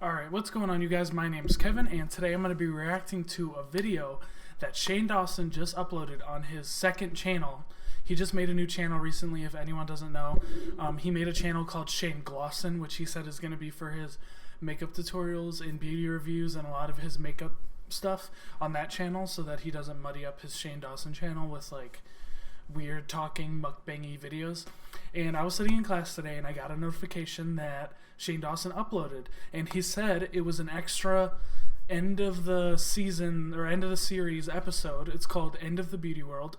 Alright, what's going on, you guys? My name's Kevin, and today I'm going to be reacting to a video that Shane Dawson just uploaded on his second channel. He just made a new channel recently, if anyone doesn't know. He made a channel called Shane Dawson, which he said is going to be for his makeup tutorials and beauty reviews and a lot of his makeup stuff on that channel, so that he doesn't muddy up his Shane Dawson channel with like weird talking mukbangy videos. And I was sitting in class today and I got a notification that Shane Dawson uploaded, and he said it was an extra end of the season or end of the series episode. It's called End of the Beauty World,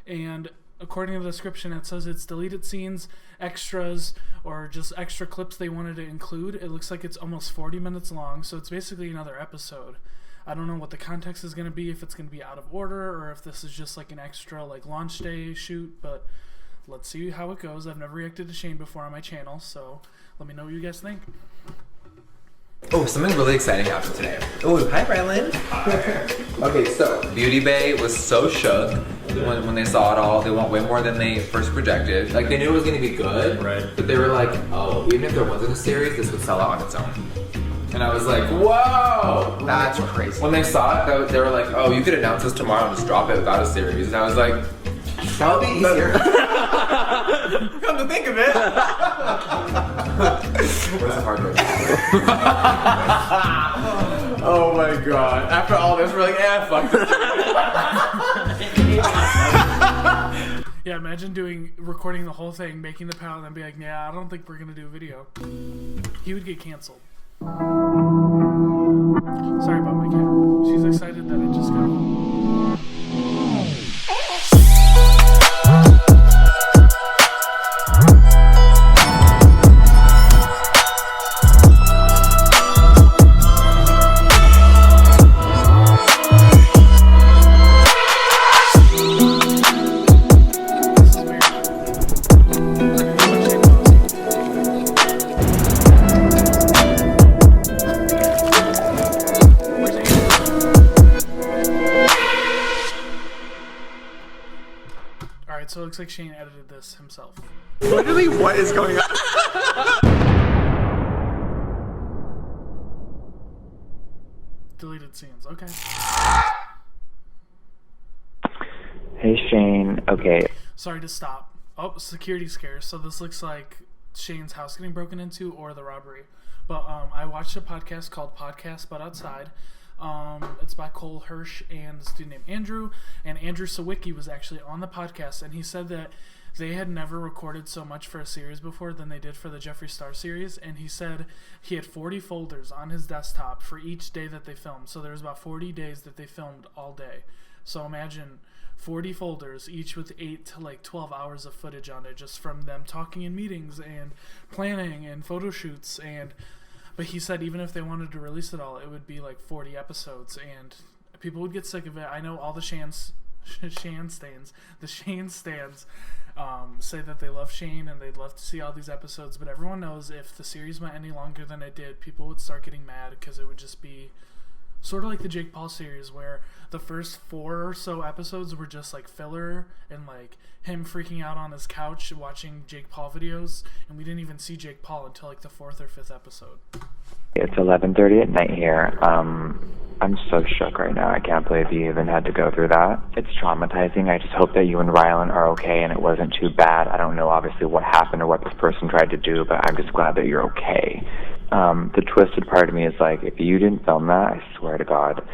and according to the description it says it's deleted scenes, extras, or just extra clips they wanted to include. It looks like it's almost 40 minutes long, so it's basically another episode. I don't know what the context is going to be, if it's going to be out of order or if this is just like an extra like launch day shoot, but let's see how it goes. I've never reacted to Shane before on my channel, so let me know what you guys think. Oh, something really exciting happened today. Oh, hi, Rylan. Okay, so Beauty Bay was so shook when they saw it all. They want way more than they first projected. Like, they knew it was going to be good, right? But they were like, oh, even if there wasn't a series, this would sell out on its own. And I was like, whoa! That's crazy. When they saw it, they were like, oh, you could announce this tomorrow and just drop it without a series. And I was like, that would be easier. Come to think of it. Where's the hard work? Oh my god. After all this, we're like, fuck this. Yeah, imagine recording the whole thing, making the palette, and then be like, yeah, I don't think we're gonna do a video. He would get canceled. Sorry about my cat. She's excited that I just got home. Alright, so it looks like Shane edited this himself. Literally, what is going on? Deleted scenes, okay. Hey Shane, okay. Sorry to stop. Oh, security scares. So this looks like Shane's house getting broken into or the robbery. But I watched a podcast called Podcast But Outside. It's by Cole Hirsch and this dude named Andrew. And Andrew Sawicki was actually on the podcast, and he said that they had never recorded so much for a series before than they did for the Jeffree Star series. And he said he had 40 folders on his desktop for each day that they filmed. So there was about 40 days that they filmed all day. So imagine 40 folders, each with 8 to like 12 hours of footage on it, just from them talking in meetings and planning and photo shoots. But he said even if they wanted to release it all, it would be like 40 episodes, and people would get sick of it. I know all the Shane stands say that they love Shane and they'd love to see all these episodes, but everyone knows if the series went any longer than it did, people would start getting mad because it would just be sort of like the Jake Paul series, where the first 4 or so episodes were just like filler and like him freaking out on his couch watching Jake Paul videos, and we didn't even see Jake Paul until like the 4th or 5th episode. It's 11:30 at night here. I'm so shook right now. I can't believe you even had to go through that. It's traumatizing. I just hope that you and Rylan are okay and it wasn't too bad. I don't know obviously what happened or what this person tried to do, but I'm just glad that you're okay. The twisted part of me is like, if you didn't film that, I swear to God.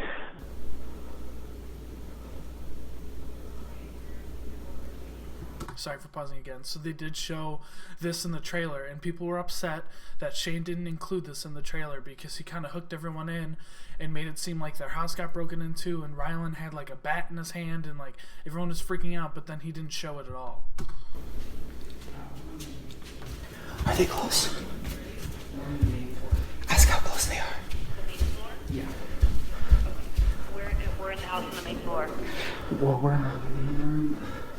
Sorry for pausing again. So they did show this in the trailer, and people were upset that Shane didn't include this in the trailer because he kind of hooked everyone in and made it seem like their house got broken into, and Rylan had like a bat in his hand, and like everyone was freaking out, but then he didn't show it at all. Are they close? Ask how close they are. Yeah. We're in the house on the main floor. Well, we're in the living room,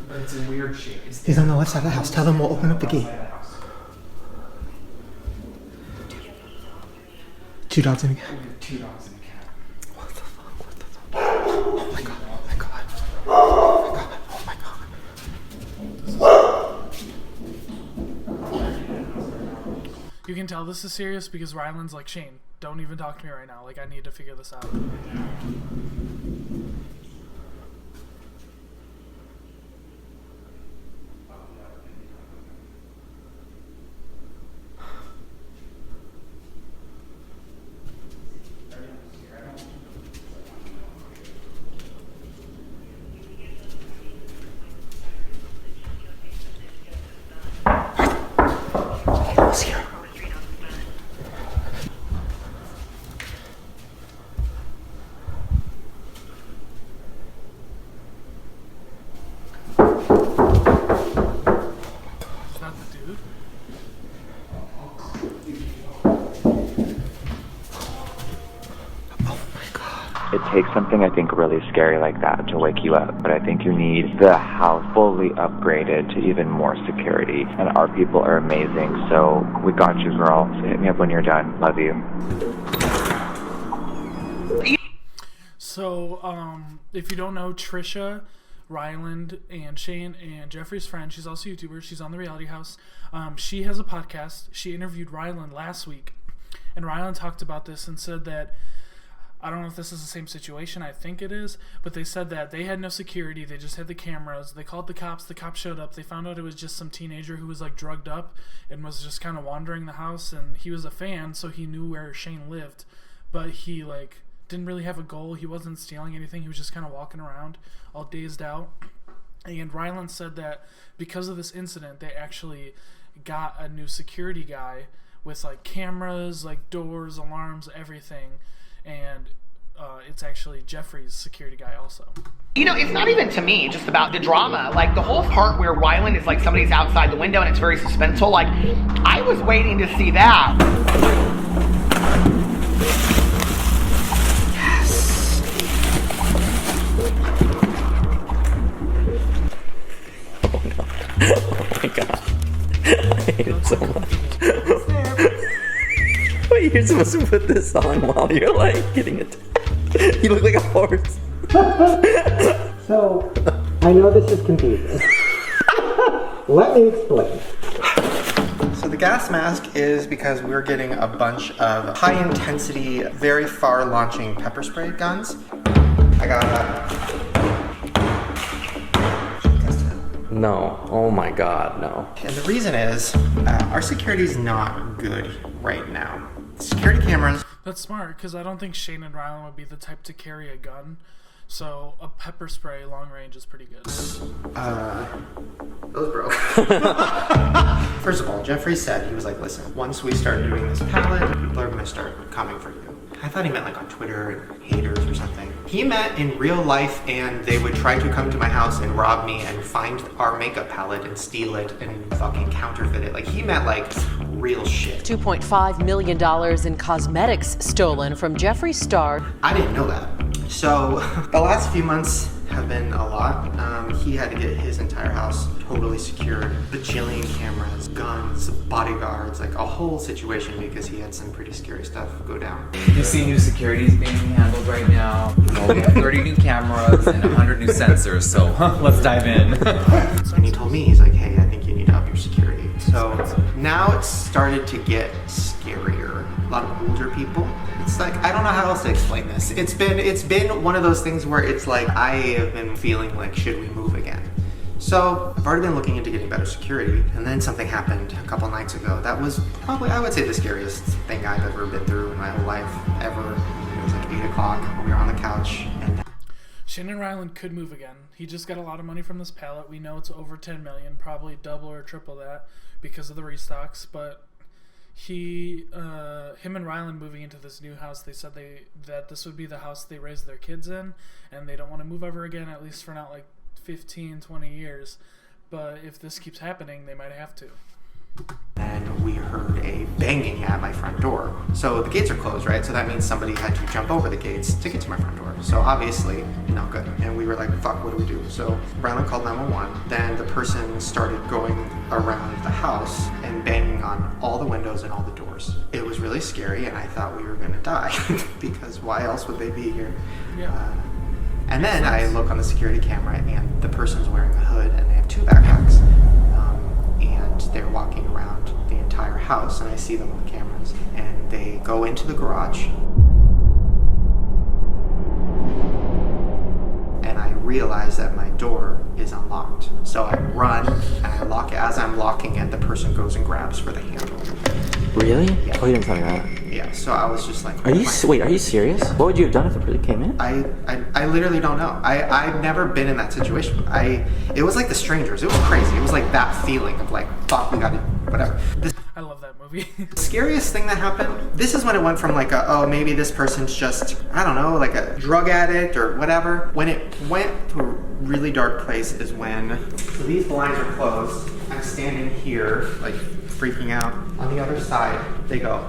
but it's in weird shape. He's on the left side of the house. Tell them we'll open up the gate. 2 dogs and a cat. 2 dogs and a cat. What the fuck? What the fuck? Oh my god. Oh my god. Oh my god. Oh my god. You can tell this is serious because Rylan's like, Shane, don't even talk to me right now. Like, I need to figure this out. It takes something, I think, really scary like that to wake you up. But I think you need the house fully upgraded to even more security. And our people are amazing, so we got you, girl. So hit me up when you're done. Love you. So, if you don't know, Trisha, Ryland, and Shane, and Jeffrey's friend, she's also a YouTuber. She's on The Reality House. She has a podcast. She interviewed Ryland last week. And Ryland talked about this and said that, I don't know if this is the same situation, I think it is, but they said that they had no security, they just had the cameras, they called the cops showed up, they found out it was just some teenager who was like drugged up and was just kind of wandering the house, and he was a fan, so he knew where Shane lived, but he like didn't really have a goal, he wasn't stealing anything, he was just kind of walking around all dazed out. And Ryland said that because of this incident, they actually got a new security guy with like cameras, like doors, alarms, everything. And it's actually Jeffrey's security guy also. You know, it's not even to me just about the drama. Like the whole part where Ryland is like somebody's outside the window and it's very suspenseful. Like I was waiting to see that. Yes. Oh no. Oh my god. I hate it so much. Wait, you're supposed to put this on while you're like getting it. You look like a horse. So, I know this is confusing. Let me explain. So the gas mask is because we're getting a bunch of high-intensity, very far-launching pepper spray guns. I got No. Oh my god, no. And the reason is, our security is not good right now. Security cameras. That's smart, because I don't think Shane and Ryland would be the type to carry a gun. So a pepper spray long range is pretty good. Those broke. First of all, Jeffrey said, he was like, listen, once we start doing this palette, people are going to start coming for you. I thought he meant like on Twitter and haters or something. He meant in real life, and they would try to come to my house and rob me and find our makeup palette and steal it and fucking counterfeit it. Like he meant like real shit. $2.5 million in cosmetics stolen from Jeffree Star. I didn't know that. So the last few months have been a lot. He had to get his entire house totally secured. Bajillion cameras, guns, bodyguards, like a whole situation because he had some pretty scary stuff go down. You see new securities being handled right now. Well, we have 30 new cameras and 100 new sensors, so let's dive in. And he told me, he's like, hey, I think you need to up your security. So now it's started to get scarier. A lot of older people. It's like, I don't know how else to explain this. It's been one of those things where it's like, I have been feeling like, should we move again? So I've already been looking into getting better security, and then something happened a couple nights ago. That was probably, I would say, the scariest thing I've ever been through in my whole life, ever. It was like 8 o'clock, we were on the couch, and Shane and Ryland could move again. He just got a lot of money from this palette. We know it's over 10 million, probably double or triple that because of the restocks, but him and Ryland moving into this new house, they said that this would be the house they raised their kids in, and they don't want to move ever again, at least for not like 15, 20 years. But if this keeps happening, they might have to. and we heard a banging at my front door. So the gates are closed, right? So that means somebody had to jump over the gates to get to my front door. So obviously, not good. And we were like, fuck, what do we do? So Ryland called 911. Then the person started going around the house and banging on all the windows and all the doors. It was really scary, and I thought we were gonna die because why else would they be here? Yeah. And then I look on the security camera, and the person's wearing a hood, and they have two backpacks. And they're walking around the entire house, and I see them on the cameras. And they go into the garage, and I realize that my door is unlocked. So I run and I lock it. As I'm locking it, the person goes and grabs for the handle. Really? Yeah. Oh, you didn't tell me that. Yeah, so I was just like, Are you wait? Are you serious? What would you have done if it really came in? I literally don't know. I've never been in that situation. It was like The Strangers. It was crazy. It was like that feeling of like, fuck, we got it, whatever. I love that movie. The scariest thing that happened, this is when it went from like oh, maybe this person's just, I don't know, like a drug addict or whatever. When it went to a really dark place is when these blinds are closed. I'm standing here, like freaking out. On the other side, they go.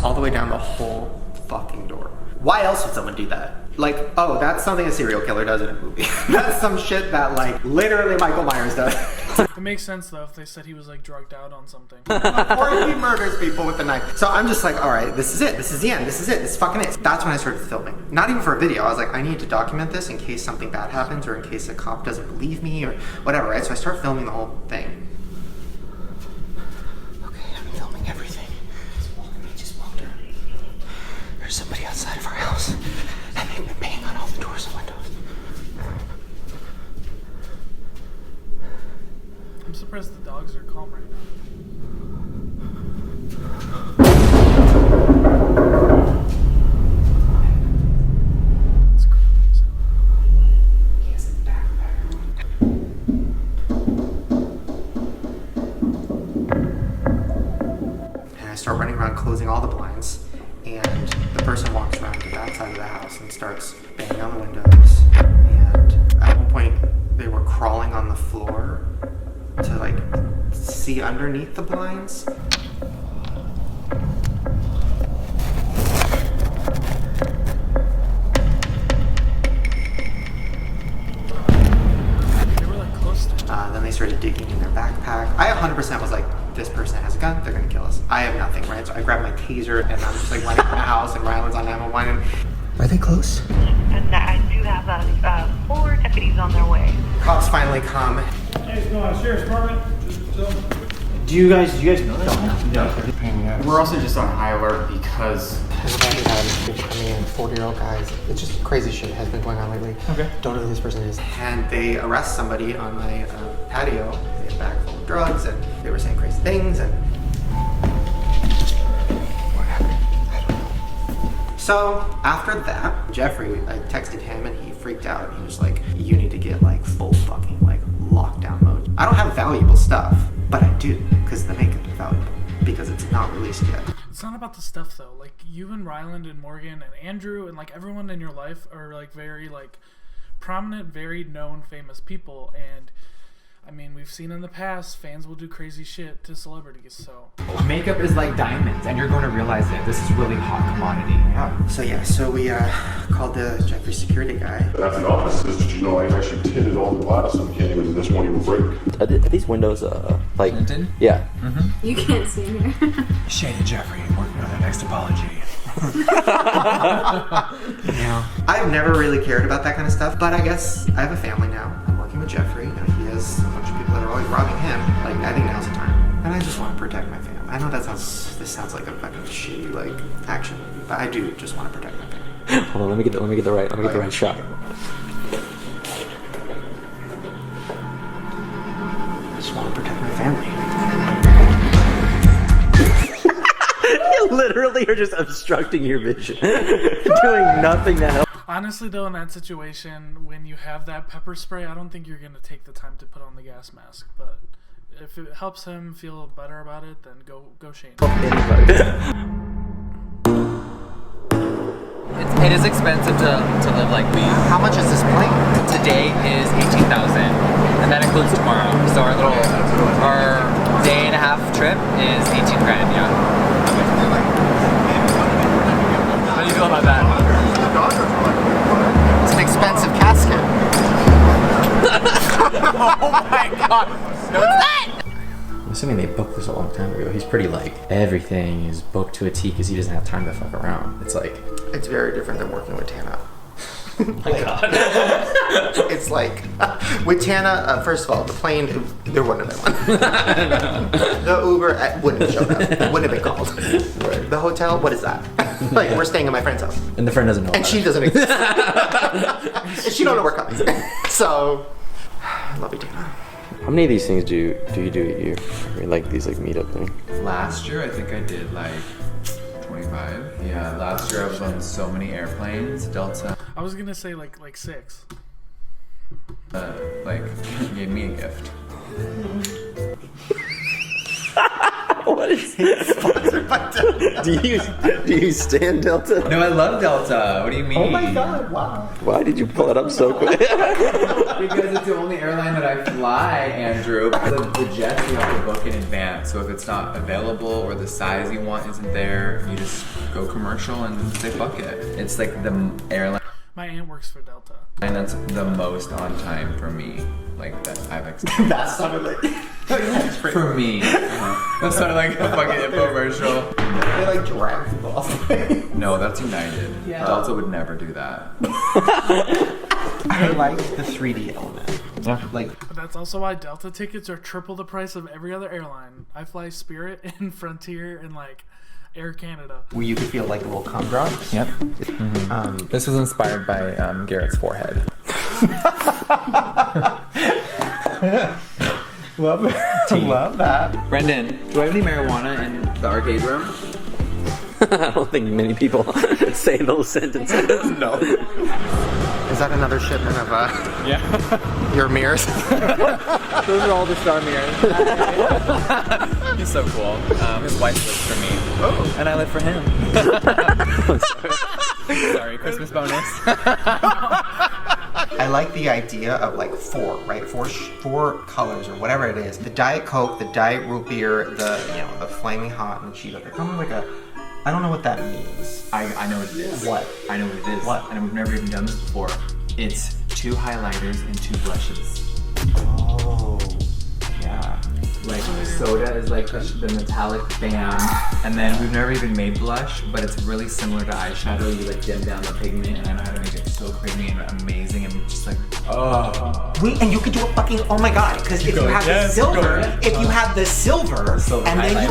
All the way down the whole fucking door. Why else would someone do that? Like, oh, that's something a serial killer does in a movie. That's some shit that, like, literally Michael Myers does. It makes sense, though, if they said he was, like, drugged out on something. Or he murders people with a knife. So I'm just like, all right, this is it. This is the end. This is it. This is fucking it. That's when I started filming. Not even for a video. I was like, I need to document this in case something bad happens or in case a cop doesn't believe me or whatever, right? So I start filming the whole thing. Okay, I'm filming everything. He just walked around. There's somebody outside of our house, and they've been banging on all the doors and windows. I'm surprised the dogs are calm right now. That's creepy. He has a backpack. And I start running around closing all the blinds, and the person walks around to that side of the house and starts banging on the windows. And at one point, they were crawling on the floor to like see underneath the blinds. They were, like, close to Then they started digging in their backpack. I 100% was like, this person has a gun, they're gonna kill us. I have nothing, right? So I grabbed my taser and I'm just like running in the house, and Ryland's on 911. And are they close? And I do have 4 deputies on their way. Cops finally come. Hey, it's going on Sheriff's Department. Do you guys know that? No. We're also just on high alert because There's a bunch of guys coming in, 40-year-old guys. It's just crazy shit has been going on lately. Okay. Don't know who this person is. And they arrest somebody on my patio. They had a bag full of drugs, and they were saying crazy things. And what happened? I don't know. So after that, Jeffrey, I texted him, and he freaked out. He was like, "You need to get like full fucking like lockdown mode." I don't have valuable stuff, but I do because the makeup is valuable because it's not released yet. It's not about the stuff, though. Like, you and Ryland and Morgan and Andrew and, like, everyone in your life are, like, very, like, prominent, very known, famous people. And, I mean, we've seen in the past, fans will do crazy shit to celebrities, so. Makeup is like diamonds, and you're going to realize it. This is really hot commodity. So we called the Jeffrey security guy. That's an office. Did you know I actually tinted all the glass so you can't even, this won't even break? Are these windows like Tinted? Yeah. You can't see in here. Shane and Jeffrey working on their next apology. I've never really cared about that kind of stuff, but I guess I have a family now. I'm working with Jeffrey, and he has a bunch of people that are always robbing him. Like, I think now's the time. And I just want to protect my family. I know this sounds like a fucking shitty, like, action movie, but I do just want to protect my family. Hold on, let me get the right shot. I just want to protect my family. You literally are just obstructing your vision, doing nothing to help. Honestly, though, in that situation, when you have that pepper spray, I don't think you're going to take the time to put on the gas mask. But if it helps him feel better about it, then go Shane. It is expensive to live like we. How much is this plane? Today is $18,000, and that includes tomorrow. So our day and a half trip is 18 grand. Yeah. How do you feel about that? It's an expensive casket. Oh my god! No, it's not! I'm assuming they booked this a long time ago. He's pretty like, everything is booked to a T because he doesn't have time to fuck around. It's like... It's very different than working with Tana. Oh my god. It's like, with Tana, first of all, the plane, there wouldn't have been one. The Uber wouldn't have showed up. Wouldn't have been called. The hotel, what is that? Like, we're staying at my friend's house. And the friend doesn't know. And she doesn't exist. And she don't know we're coming. So, I love you, Tana. How many of these things do you do a year? I mean, like these like meetup things. Last year, I think I did like 25. Yeah, last year I was on so many airplanes. Delta, I was gonna say like 6. like, gave me a gift. What is sponsored by Delta? Do you stand Delta? No, I love Delta. What do you mean? Oh my god, wow. Why did you pull it up so quick? Because it's the only airline that I fly, Andrew. The jets you have to book in advance, so if it's not available or the size you want isn't there, you just go commercial and say fuck it. It's like the airline My aunt works for Delta. and that's the most on time for me, like that I've experienced. That sounded like... For me. That sounded like a fucking infomercial. They like drag people off the way. No, that's United. Yeah. Delta would never do that. I like the 3D element. Yeah. Like, But that's also why Delta tickets are triple the price of every other airline. I fly Spirit and Frontier and like Air Canada. where you could feel like a little cum drops. Yep. This was inspired by Garrett's forehead. Love that. Brendan, do I have any marijuana in the arcade room? I don't think many people say those sentences. No. Is that another shipment of Yeah. your mirrors? Those are all the star mirrors. He's so cool. His wife lives for me. Oh. And I live for him. Sorry, Christmas bonus. I like the idea of like four colors or whatever it is. The Diet Coke, the Diet Root Beer, the the Flaming Hot and the Cheeto. They're kind of like a, I don't know what that means. I know what it is. What? I know what it is. What? And we've never even done this before. It's 2 highlighters and 2 blushes. Oh, yeah. Like soda is like the metallic band, and then we've never even made blush, but it's really similar to eyeshadow. You like dim down the pigment, and I know how to make it so creamy and amazing, and just like Wait, and you could do a fucking, oh my god, because if you have the silver, and then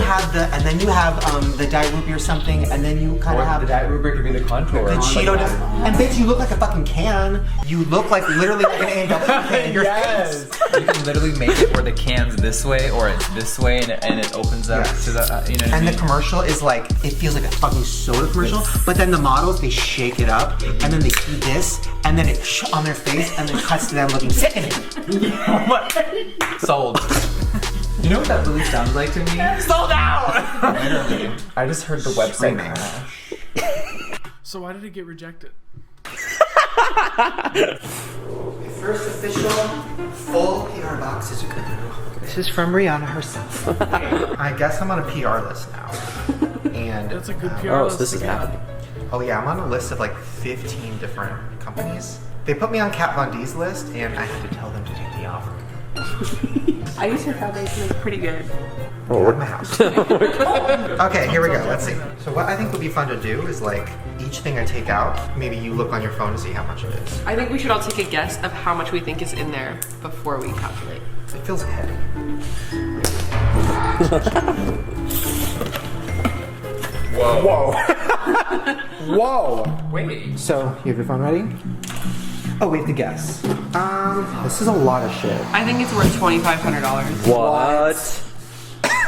you have the Diet Root Beer something, and then you kind of have the Diet Root Beer could be the contour. the Cheeto, and bitch, you look like a fucking can. You look like literally like an A&W can in your face. You can literally make it where the can's this way or it's this way, and it opens up to the you know what I And mean? the commercial is like, it feels like a fucking soda commercial, but then the models, they shake it up, and then they do this, and then it on their face, and then cuts to them looking sickening. Sold. You know what that really sounds like to me? Sold out! Literally. I just heard the website crash. So why did it get rejected? First official full PR box is a good one. This is from Rihanna herself. I guess I'm on a PR list now. And That's a good PR Oh, list so this is to get. happening. oh yeah, I'm on a list of like 15 different companies. They put me on Kat Von D's list, and I had to tell them to take the offer. I use her foundation, it's pretty good. Oh, at my house. Okay, here we go. Let's see. So what I think would be fun to do is like each thing I take out, maybe you look on your phone to see how much it is. I think we should all take a guess of how much we think is in there before we calculate. It feels heavy. Whoa. Whoa! Wait. So, you have your phone ready? Oh, we have to guess. This is a lot of shit. I think it's worth $2,500. What?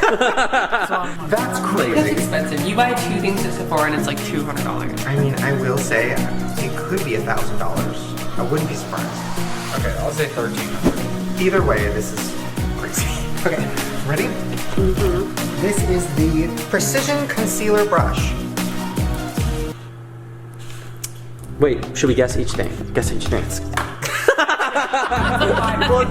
That's That's crazy. expensive. You buy 2 things at Sephora and it's like $200. I mean, I will say it could be $1,000. I wouldn't be surprised. Okay, I'll say 1300. Either way, this is crazy. Okay, ready? Mm-hmm. This is the Precision Concealer Brush. Wait, should we guess each thing? Guess each thing. Well,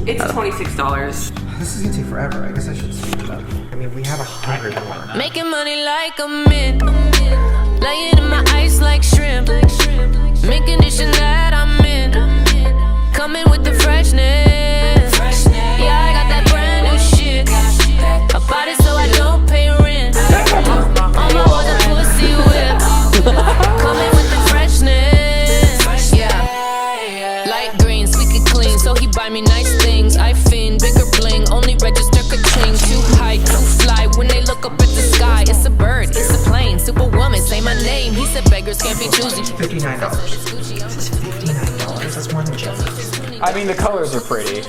it's $26. This is gonna take forever. I guess I should speed it up. I mean, we have 100 more. Making money like a mint, laying in my ice like shrimp, mint condition that I'm in, coming with the freshness. Yeah, I got that brand new shit. I bought it so I don't pay rent. On my walls a pussy whip, coming with the freshness. favorites, can't be choosy. $59. This is $59. That's more than Jeffrey's. I mean, the colors are pretty.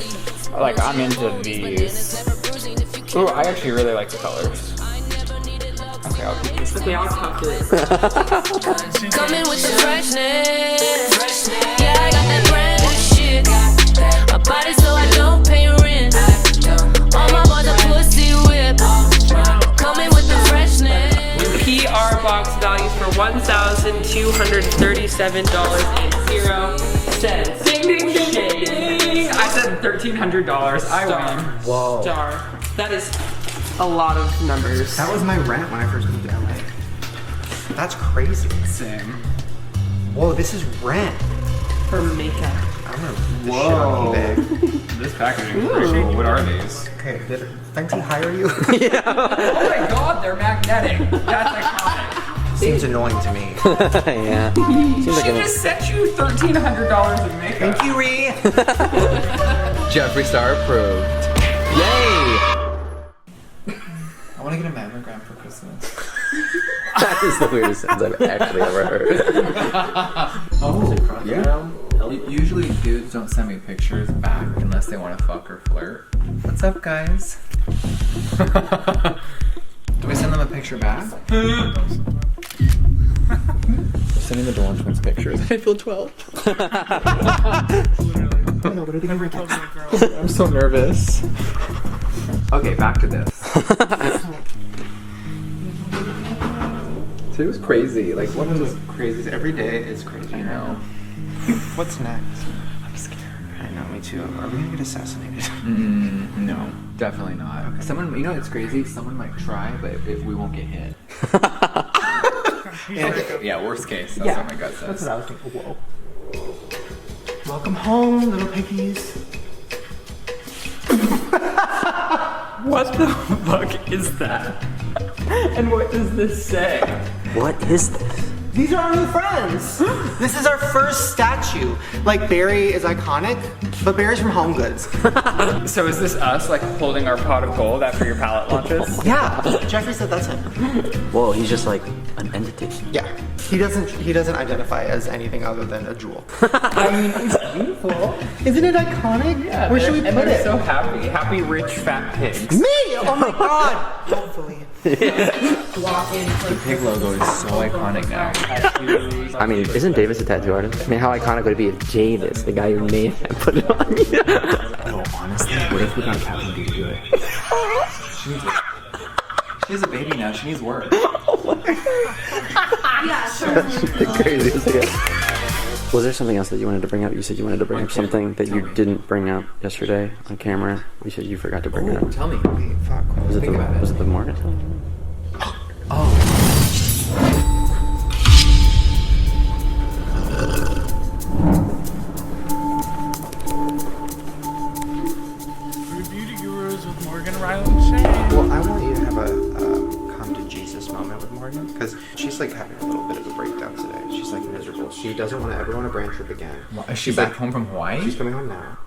Like, I'm into these. Ooh, I actually really like the colors. Okay, I'll keep this. Okay, I'll calculate. Coming with the freshness. Yeah, I got that brand new shit. My body so I don't pay rent. All my bars are pussy whip. Coming with the freshness. PR box values for $1,237.00. Ding, ding, ding, ding. I said $1,300. I win. Whoa. Star. That is a lot of numbers. That was my rent when I first moved to LA. That's crazy. Same. Whoa, this is rent. For makeup. I'm gonna put this shit on eBay. This packaging is pretty cool. What are these? Okay, did Fenty hire you? Yeah. Oh my god, they're magnetic. That's iconic. Seems annoying to me. Yeah. She just sent you $1,300 in makeup. Thank you, Ree. Jeffree Star approved. Yay! I want to get a mammogram for Christmas. That is the weirdest sentence I've actually ever heard. Oh, yeah. Usually dudes don't send me pictures back unless they want to fuck or flirt. What's up, guys? Do we send them a picture back? Sending the Dawn twins pictures. I feel 12. I'm so nervous. Okay, back to this. Today was crazy. Like, what is crazy? Every day is crazy. I know. What's next? I'm scared. I know, me too. Are we gonna get assassinated? No, definitely not. Okay. Someone, you know what's crazy? Someone might try, but if we won't get hit. Yeah, worst case. That's what my gut says. That's what I was thinking. Whoa. Welcome home, little piggies. What the fuck is that? And what does this say? What is this? These are our new friends. This is our first statue. Like, Barry is iconic, but Barry's from Home Goods. So is this us, like, holding our pot of gold after your palette launches? Yeah, Jeffrey said that's him. Whoa, he's just like an entity. Yeah, he doesn't identify as anything other than a jewel. I mean, it's beautiful. Isn't it iconic? Yeah, where should we put they're it? so happy. Happy, rich, fat pigs. Me! Oh my god! Hopefully. The pig logo is so iconic now. I mean, isn't Davis a tattoo artist? I mean, how iconic would it be if Davis, the guy who made it, put it on you? Oh, honestly, what if we got Captain D to do it? She has a baby now. She needs work. Yeah, sure. The craziest thing. Was there something else that you wanted to bring up? You said you wanted to bring up something that you didn't bring up yesterday on camera. You said you forgot to bring it up. Tell me. Fuck. Was Think about it. Was it the Morgan? Oh. Beauty Gurus with Morgan, Rylan, and Shane. Well, I want you to have a come to Jesus moment with Morgan, because she's like having a little bit of a breakdown today. She's like miserable. She doesn't want to ever want a brand trip again. Is she back home from Hawaii? She's coming home now.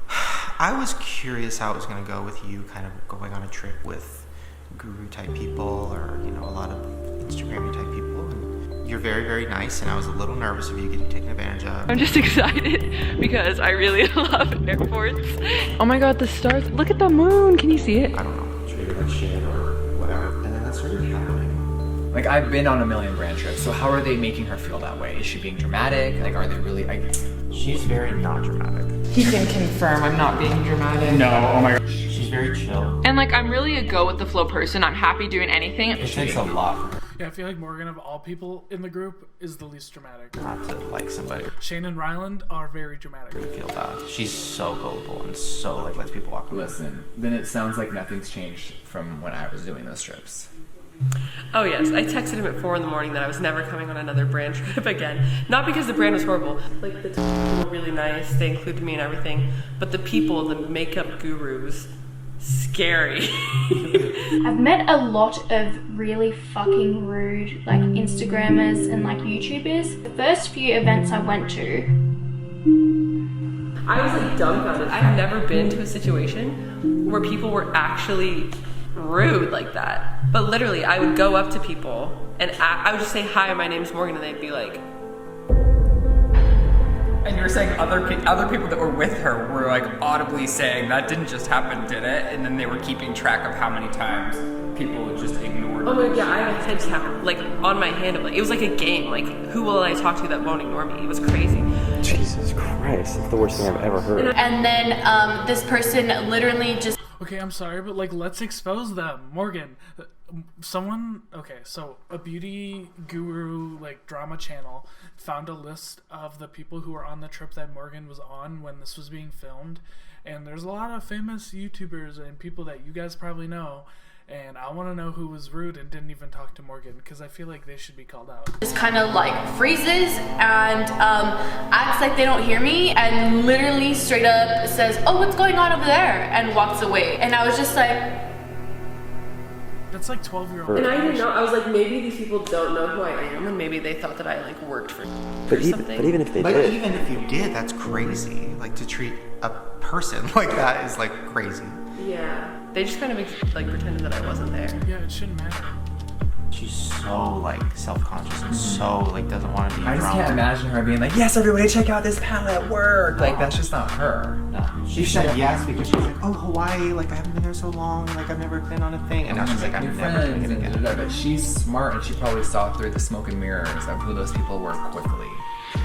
I was curious how it was going to go with you kind of going on a trip with guru type people, or, you know, a lot of Instagrammy type people. And you're very, very nice, and I was a little nervous of you getting taken advantage of. I'm just excited because I really love airports. Oh my god, the stars. Look at the moon. Can you see it? I don't know, treated like shit or whatever. And then that started happening. Like, I've been on a million brand trips, so how are they making her feel that way? Is she being dramatic? Like, are they really, She's very not dramatic. He can confirm I'm not being dramatic. No, oh my god. She's very chill. And like, I'm really a go with the flow person. I'm happy doing anything. It takes a lot for her. Yeah, I feel like Morgan, of all people in the group, is the least dramatic. Not to like somebody. Shane and Ryland are very dramatic. I feel bad. She's so gullible and so like lets people walk away. Listen, then it sounds like nothing's changed from when I was doing those trips. Oh yes, I texted him at 4 in the morning that I was never coming on another brand trip again. Not because the brand was horrible. Like, the people were really nice, they included me and everything. But the people, the makeup gurus, scary. I've met a lot of really fucking rude, like, Instagrammers and, like, YouTubers. The first few events I went to, I was like dumbfounded. I've never been to a situation where people were actually rude like that. But literally, I would go up to people and I would just say, hi, my name's Morgan, and they'd be like, And you were saying other people that were with her were like audibly saying that didn't just happen, did it? And then they were keeping track of how many times people just ignored Oh my her. god, I have a head count like on my hand of like it was like a game. Like who will I talk to that won't ignore me? It was crazy. Jesus Christ, that's the worst thing I've ever heard. And then this person literally just. Okay, I'm sorry, but like, let's expose them. Morgan, someone, okay, so a beauty guru, like, drama channel found a list of the people who were on the trip that Morgan was on when this was being filmed. And there's a lot of famous YouTubers and people that you guys probably know. And I want to know who was rude and didn't even talk to Morgan, because I feel like they should be called out. Just kind of like freezes and acts like they don't hear me and literally straight up says, oh, what's going on over there? And walks away. And I was just like... That's like 12-year-old. And I didn't know. I was like, maybe these people don't know who I am, and maybe they thought that I like worked for something. But even if they But did. even if you did, that's crazy. Like, to treat a person like that is like crazy. Yeah. They just kind of like pretended that I wasn't there. Yeah, it shouldn't matter. She's so like self-conscious and so like doesn't want to be I just around. can't imagine her being like, yes, everybody check out this palette at work. Like, that's just not her. She said yes because she was like, oh, Hawaii, like I haven't been there so long, like I've never been on a thing. And now she's like, I'm never gonna get again. But she's smart and she probably saw through the smoke and mirrors of who those people were quickly.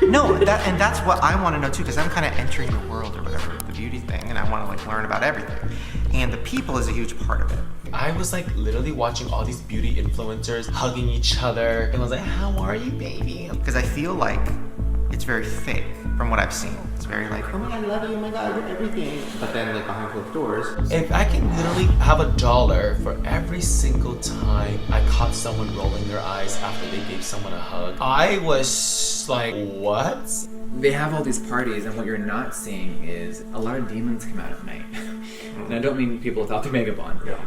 No, and that's what I want to know too, because I'm kind of entering the world or whatever, the beauty thing, and I want to like learn about everything. And the people is a huge part of it. I was like literally watching all these beauty influencers hugging each other, and I was like, how are you, baby? Because I feel like it's very fake from what I've seen. It's very like, oh my god, I love you, oh my god, you're everything. But then like behind closed doors. If I can literally have $1 for every single time I caught someone rolling their eyes after they gave someone a hug, I was like, what? They have all these parties, and what you're not seeing is a lot of demons come out at night. And I don't mean people without their makeup on. Yeah.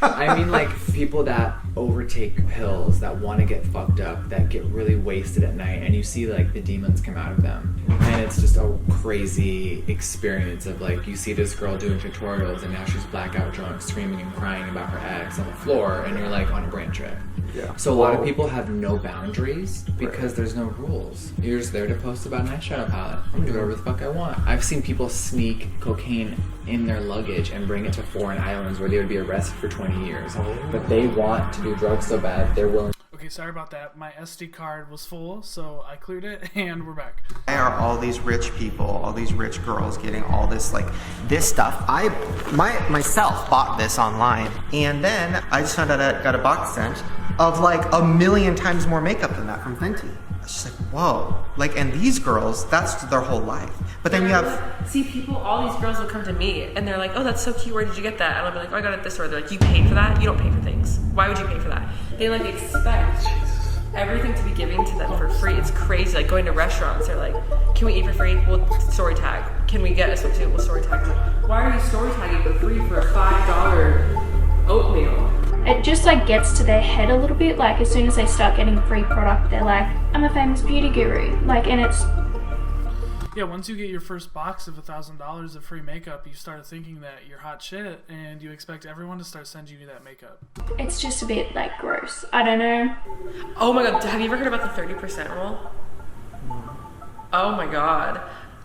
I mean like people that overtake pills, that want to get fucked up, that get really wasted at night, and you see like the demons come out of them. And it's just a crazy experience of like, you see this girl doing tutorials and now she's blackout drunk, screaming and crying about her ex on the floor, and you're like on a brain trip. Yeah. So a lot of people have no boundaries because there's no rules. You're just there to post about an eyeshadow palette. I'm gonna do whatever the fuck I want. I've seen people sneak cocaine in their luggage and bring it to foreign islands where they would be arrested for 20 years. But they want to do drugs so bad, they're willing. Okay, sorry about that. My SD card was full, so I cleared it, and we're back. Why are all these rich people, all these rich girls getting all this like this stuff? I myself bought this online, and then I just found out I got a box sent of like 1,000,000 times more makeup than that from Fenty. It's just like, whoa. Like, and these girls, that's their whole life. But then you have... See, people, all these girls will come to me, and they're like, oh, that's so cute, where did you get that? And I'll be like, oh, I got it at this store. They're like, you paid for that? You don't pay for things. Why would you pay for that? They, like, expect everything to be given to them for free. It's crazy. Like, going to restaurants, they're like, can we eat for free? Well, story tag. Can we get a swimsuit? Well, story tag. Like, why are you story tagging for free for a $5 oatmeal? It just like gets to their head a little bit. Like as soon as they start getting free product, they're like, I'm a famous beauty guru. Like, and it's... Yeah, once you get your first box of $1,000 of free makeup, you start thinking that you're hot shit, and you expect everyone to start sending you that makeup. It's just a bit like gross. I don't know. Oh my god, have you ever heard about the 30% rule? Oh my god.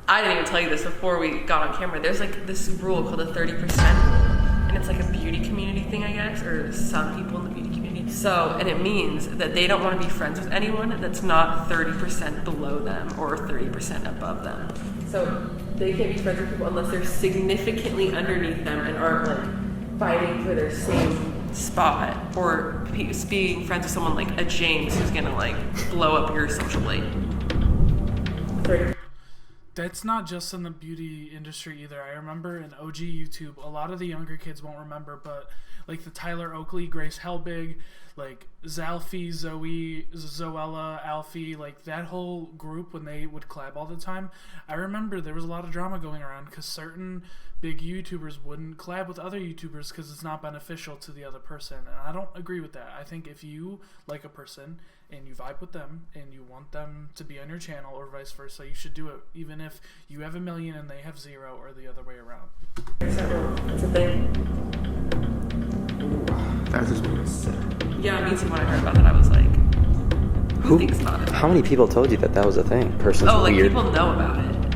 I didn't even tell you this before we got on camera. There's like this rule called the 30%. And it's like a beauty community thing, I guess, or some people in the beauty community. So, and it means that they don't want to be friends with anyone that's not 30% below them or 30% above them. So they can't be friends with people unless they're significantly underneath them and aren't like fighting for their same spot, or being friends with someone like a James who's gonna like blow up your social blade. 30%. That's not just in the beauty industry either. I remember in OG YouTube, a lot of the younger kids won't remember, but like the Tyler Oakley, Grace Helbig, like Zalfie, Zoe, Zoella, Alfie, like that whole group when they would collab all the time. I remember there was a lot of drama going around because certain big YouTubers wouldn't collab with other YouTubers because it's not beneficial to the other person. And I don't agree with that. I think if you like a person and you vibe with them and you want them to be on your channel or vice versa, you should do it, even if you have 1 million and they have 0, or the other way around. That's a thing. That was just what was said. Yeah, me too. When I heard about that, I was like, who thinks about it? How many people told you that that was a thing? Persons Oh, like weird. people know about it.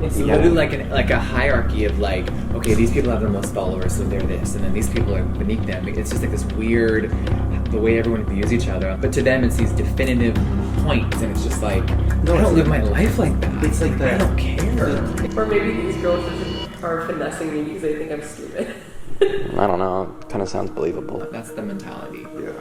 It's literally like a hierarchy of like, okay, these people have the most followers, so they're this, and then these people are beneath them. It's just like this weird, the way everyone views each other. But to them, it's these definitive points, and it's just like, I don't live my life like that. It's like I don't care. Or maybe these girls are finessing me because they think I'm stupid. I don't know. It kind of sounds believable. That's the mentality. Yeah.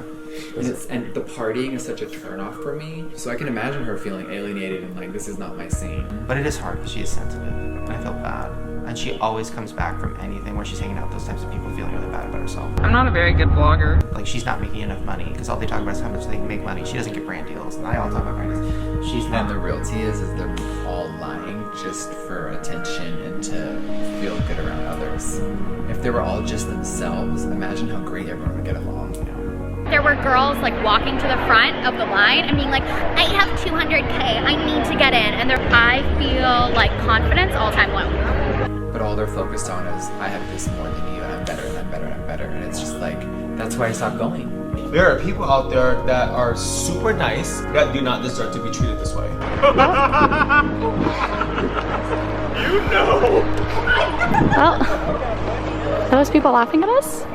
And the partying is such a turnoff for me. So I can imagine her feeling alienated and like, this is not my scene. But it is hard because she is sensitive, and I feel bad. And she always comes back from anything where she's hanging out with those types of people feeling really bad about herself. I'm not a very good blogger. Like, she's not making enough money because all they talk about is how much they make money. She doesn't get brand deals, and I all talk about brand deals. She's not. And the realty is they're all lying just for attention and to feel good around others. If they were all just themselves, imagine how great everyone would get along. You know? There were girls like walking to the front of the line and being like, I have 200K, I need to get in. And I feel like confidence all time low. But all they're focused on is, I have this more than you, and I'm better, and I'm better, and I'm better. And it's just like, that's why I stopped going. There are people out there that are super nice that do not deserve to be treated this way. You know. Well, those people laughing at us?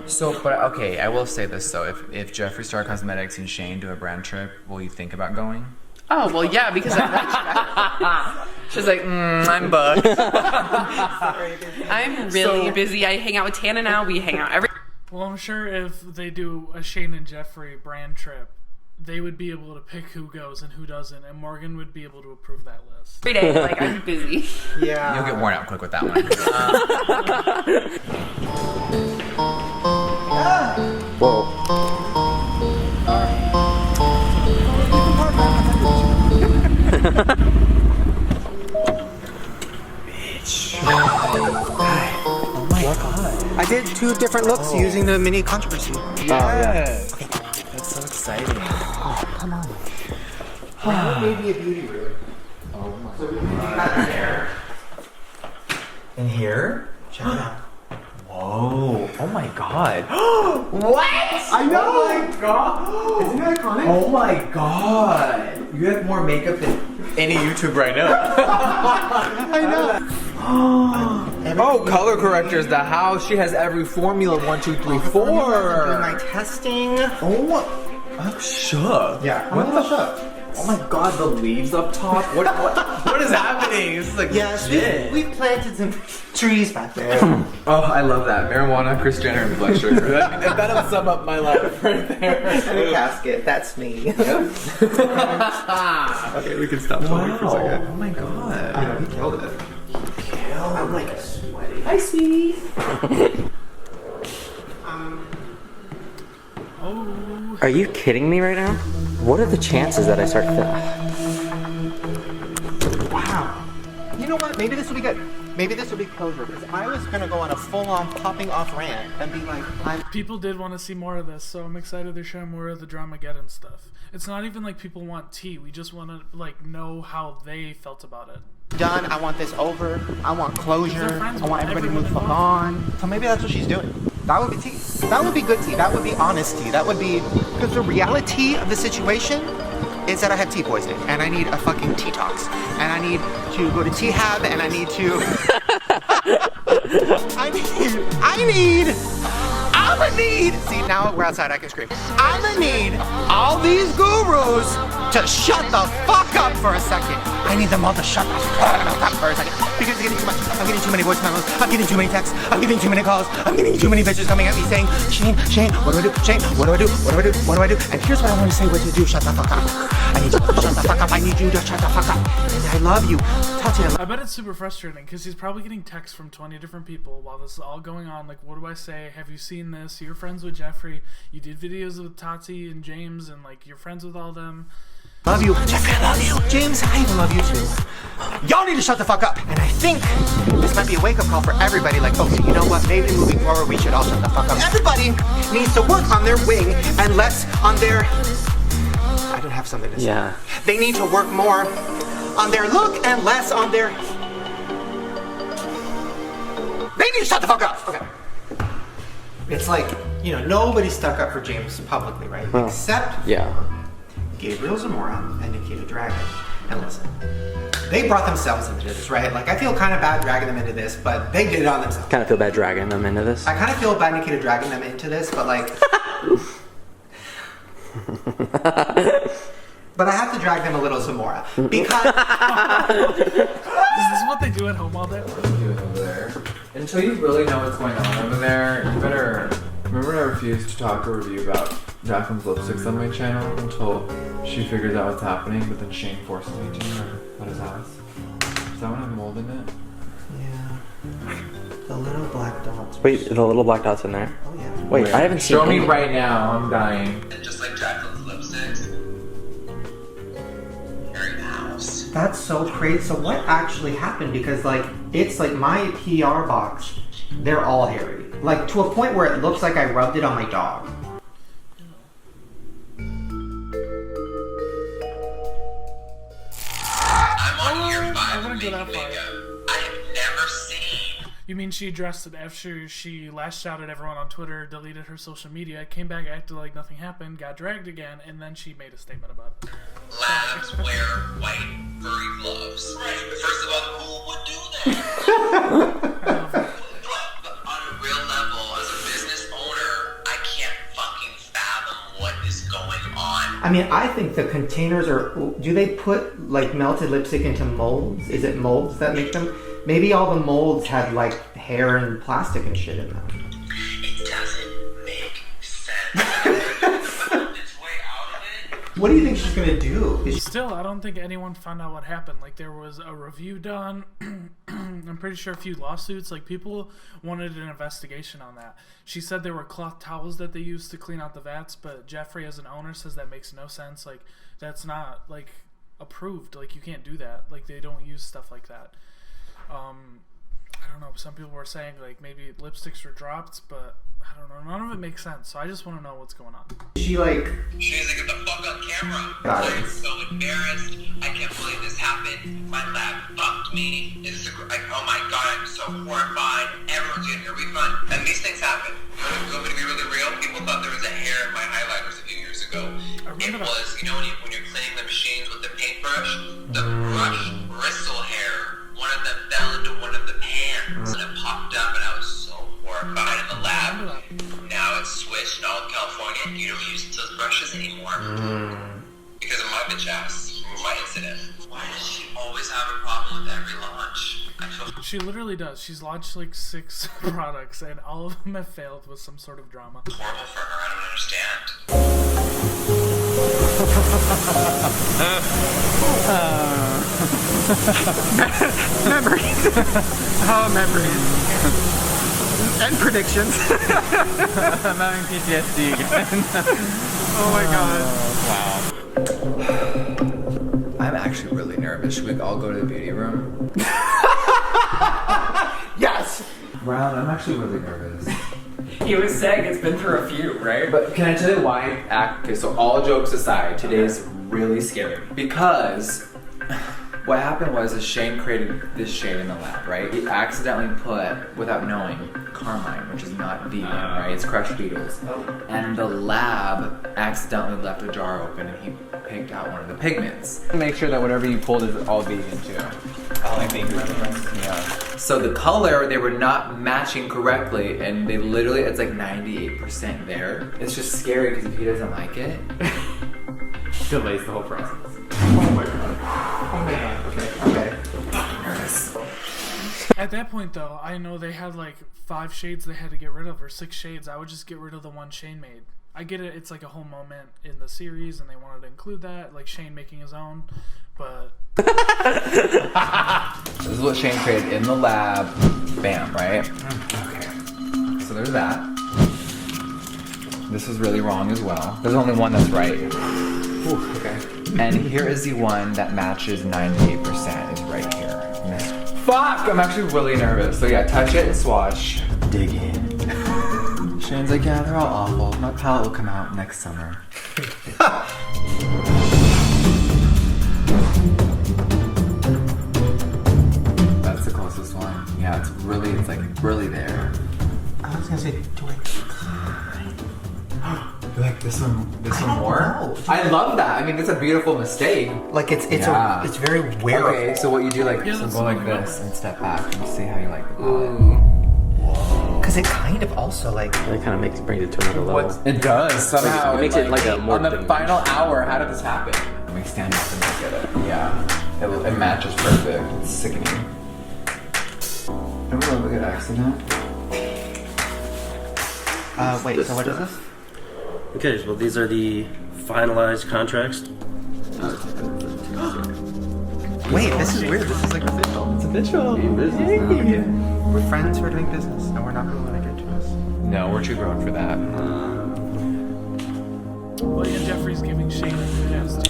So, but okay, I will say this though. If Jeffree Star Cosmetics and Shane do a brand trip, will you think about going? Oh, well, yeah, because I'm She's like, I'm booked. I'm really busy. I hang out with Tana now. We hang out every... Well, I'm sure if they do a Shane and Jeffree brand trip, they would be able to pick who goes and who doesn't, and Morgan would be able to approve that list. every day. Like, I'm busy. Yeah. You'll get worn out quick with that one. Bitch. Oh my god. I did 2 different looks using the mini controversy. Yes. Okay. That's so exciting. Oh, come on. Maybe a beauty room. Oh my. So we can do that in here. In here? Check it out. Whoa. Oh my god. What? I know. Oh my god. Isn't it iconic? Oh my god. You have more makeup than any YouTuber I know. I know. Oh, color correctors, the house. She has every formula. 1, 2, 3, 4. Doing my testing. Oh, I'm shook. Yeah. What the shook? Oh my god, the leaves up top. What is happening? This is like yes, shit. we planted some trees back there. Oh, I love that. Marijuana, Kris Jenner, and blood sugar. That'll sum up my life right there. And a casket. That's me. Yep. Okay, we can stop talking for a second. Oh my god. I know, he killed it. I'm like sweaty. Hi, sweetie. Are you kidding me right now? What are the chances that I start Wow. You know what? Maybe this will be good. Maybe this will be closure because I was gonna go on a full-on popping off rant and be like, People did want to see more of this, so I'm excited they're showing more of the Dramageddon stuff. It's not even like people want tea. We just want to like know how they felt about it. done. I want this over. I want closure. I want everybody to move the fuck on. So maybe that's what she's doing. That would be tea. That would be good tea. That would be honest tea. That would be, because the reality of the situation is that I have tea poisoning and I need a fucking detox and I need to go to Tea Hab and I need to I'ma need, see now we're outside, I can scream. I'ma need all these gurus to shut the fuck up for a second. I need them all to shut the fuck up for a second because it's getting too much. I'm getting too many voice memos. I'm getting too many texts. I'm getting too many calls. I'm getting too many bitches coming at me saying, Shane, what do I do? Shane, what do I do? What do I do? What do I do? And here's what I want to say what to do. Shut the fuck up. I need you to shut the fuck up. I need you to shut the fuck up. And I love you. Tatiana. I bet it's super frustrating because he's probably getting texts from 20 different people while this is all going on. Like, what do I say? Have you seen this? You're friends with Jeffree. You did videos with Tati and James, and like you're friends with all them. Love you. Jeffree, I love you. James, I even love you too. Y'all need to shut the fuck up. And I think this might be a wake-up call for everybody. Like, okay, you know what? Maybe moving forward, we should all shut the fuck up. Everybody needs to work on their wing and less on their... I didn't have something to say. Yeah. They need to work more on their look and less on their... They need to shut the fuck up. Okay. It's like, you know, nobody stuck up for James publicly, right? Well, except yeah. Gabriel Zamora and Nikita Dragon. And listen, they brought themselves into this, right? Like, I feel kind of bad dragging them into this, but they did it on themselves. Kind of feel bad dragging them into this. I kind of feel bad, Nikita, dragging them into this, but like... But I have to drag them a little Zamora, because... Is this what they do at home all day? What are you doing over there? Until you really know what's going on over there, you better... Remember I refused to talk or review about Jacqueline's lipsticks on my channel until she figures out what's happening, but then Shane forces me to at his house. Is that one have mold in it? Yeah. The little black dots. Wait, the little black dots in there? Oh yeah. Wait, I haven't seen Show me any. right now, I'm dying. Just like Jacqueline's lipsticks. Very house. That's so crazy. So what actually happened? Because like, it's like my PR box, they're all hairy. Like to a point where it looks like I rubbed it on my dog. I'm on year 5 of making makeup. I have never seen. You mean she addressed it after she lashed out at everyone on Twitter, deleted her social media, came back, acted like nothing happened, got dragged again, and then she made a statement about it. Labs wear white furry gloves. First of all, who would do that? But on a real level, as a business owner, I can't fucking fathom what is going on. I mean, I think the containers are, do they put like melted lipstick into molds? Is it molds that make them? Maybe all the molds had like hair and plastic and shit in them. It doesn't make sense. What do you think she's gonna do? Still, I don't think anyone found out what happened. Like, there was a review done. I'm pretty sure a few lawsuits. Like, people wanted an investigation on that. She said there were cloth towels that they used to clean out the vats, but Jeffrey, as an owner, says that makes no sense. Like, that's not, like, approved. Like, you can't do that. Like, they don't use stuff like that. I don't know. Some people were saying, like, maybe lipsticks were dropped, but I don't know. None of it makes sense. So I just want to know what's going on. She like... She's like, get the fuck on camera. I'm so embarrassed. I can't believe this happened. My lab fucked me. It's like, oh my god, I'm so horrified. Everyone's getting a refund. And these things happen. You want me to be really real? People thought there was a hair in my highlighters a few years ago. It was, you know, when you're cleaning the machines with the paintbrush, the brush bristle hair, one of them fell into one of the pans and it popped up, and I was so horrified in the lab. Now it's switched in all of California. You don't use those brushes anymore because of my bitch ass, my incident. Why does she always have a problem with every launch? She literally does. She's launched like 6 products, and all of them have failed with some sort of drama. It's horrible for her. I don't understand. Memories. Oh, memories. And predictions. I'm having PTSD again. Oh my god. I'm actually really nervous. Should we all go to the beauty room? Yes! Ron, I'm actually really nervous. He was saying it's been through a few, right? But can I tell you why? Okay, so all jokes aside, today's really scary. Because what happened was Shane created this shade in the lab, right? He accidentally put, without knowing, carmine, which is not vegan, right? It's crushed beetles. And the lab accidentally left a jar open and he picked out one of the pigments. Make sure that whatever you pulled is all vegan too. I think yeah. So the color, they were not matching correctly, and they literally, it's like 98% there. It's just scary because if he doesn't like it, delays the whole process. Oh my god. Oh my god. Okay. Fucking nervous. At that point, though, I know they had like 5 shades they had to get rid of, or 6 shades. I would just get rid of the one Shane made. I get it, it's like a whole moment in the series, and they wanted to include that, like Shane making his own, but... This is what Shane created in the lab. Bam, right? Okay. So there's that. This is really wrong as well. There's only one that's right. Ooh, okay. And here is the one that matches 98%, is right here. Fuck! I'm actually really nervous. So yeah, touch it and swatch. Dig in. Shane's like, yeah, they're all awful. My palette will come out next summer. That's the closest one. Yeah, it's like really there. I was gonna say, do I... like this one more? I love that. I mean, it's a beautiful mistake. Like it's very wearable. Okay, so what you do, like, so go like this and step back and see how you like the palette. Because it kind of also like it kind of brings it to another level. It does somehow. It makes it like a more on the final hour. How did this happen? Let me stand up and look at it. Yeah, it matches perfect. It's sickening. I'm gonna look at accident. Wait, so what is this? Okay, well these are the finalized contracts. Wait, this is weird. This is like official. It's official. We're friends who are doing business, and we're not going to let it get to us. No, we're too grown for that. William Jeffrey's giving Shane a chance to.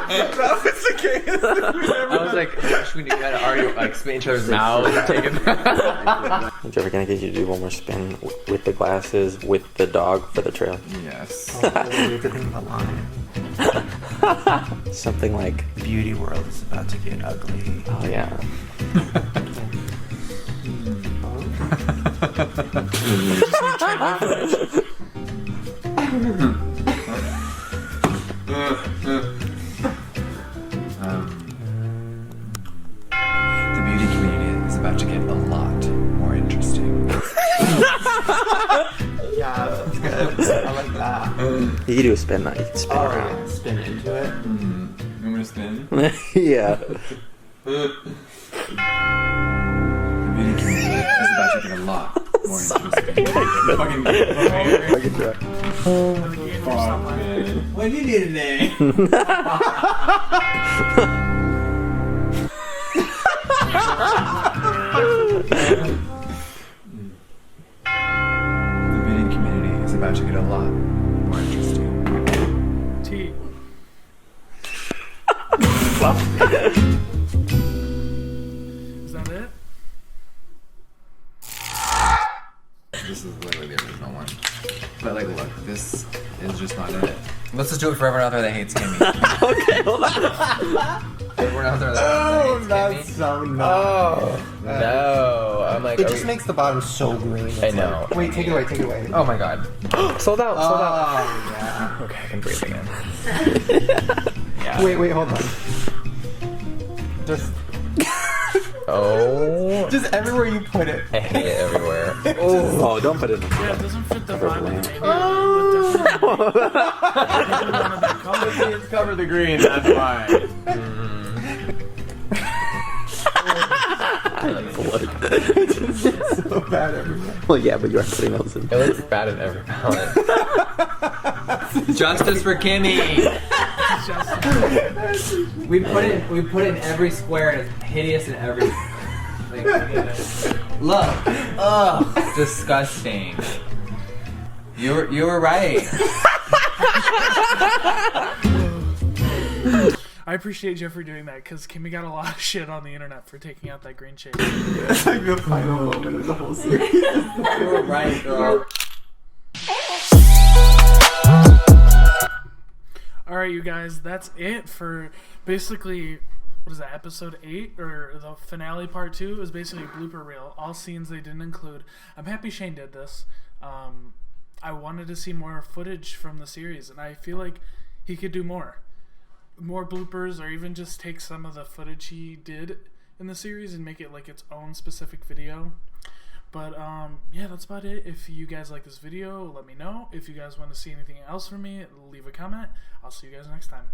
That was the case. I was like, we need to already like spin each other's mouths. I'm Jeffrey gonna get you to do one more spin with the glasses, with the dog for the trail. Yes. We have to think of a line. Something like Beauty world is about to get ugly. Oh yeah. The beauty community is about to get a lot more interesting. Yeah, that's good. I like that. You can do a spin now. You can spin around. Spin into it. You want me to spin? Yeah. The beauty community is about to get a lot more interesting. What did you do today? The beauty community is about to get a lot more interesting. T. Is that it? This is literally the original one. But like, look, this is just not it. Let's just do it for everyone out there that hates Kimmy. Okay, hold on. Everyone out there that hates Kimmy. So Oh, no. I'm like, it just makes the bottom so green. It's I know. Like, wait, take it away, take it away. Oh my god. Sold out, sold out. Oh, yeah. Okay, I can breathe again. Yeah. Wait, hold on. Just Oh. Just everywhere you put it. I hate it everywhere. Oh, don't put it in the Yeah, it doesn't fit the vibe of the baby. It's cover the green, that's why. It's so bad everywhere. Well, yeah, but you are putting those in. It looks bad in every palette. Justice for Kimmy. We put it in every square and it's hideous in every. Like, look. Ugh. Disgusting. You were right. I appreciate Jeffrey doing that because Kimmy got a lot of shit on the internet for taking out that green shade. It's like the final moment of the whole series. You were right, girl. Alright, you guys, that's it for basically, what is that, episode 8? Or the finale part 2 is basically a blooper reel. All scenes they didn't include. I'm happy Shane did this. I wanted to see more footage from the series, and I feel like he could do more bloopers, or even just take some of the footage he did in the series and make it like its own specific video. But yeah, that's about it. If you guys like this video, let me know. If you guys want to see anything else from me, leave a comment. I'll see you guys next time.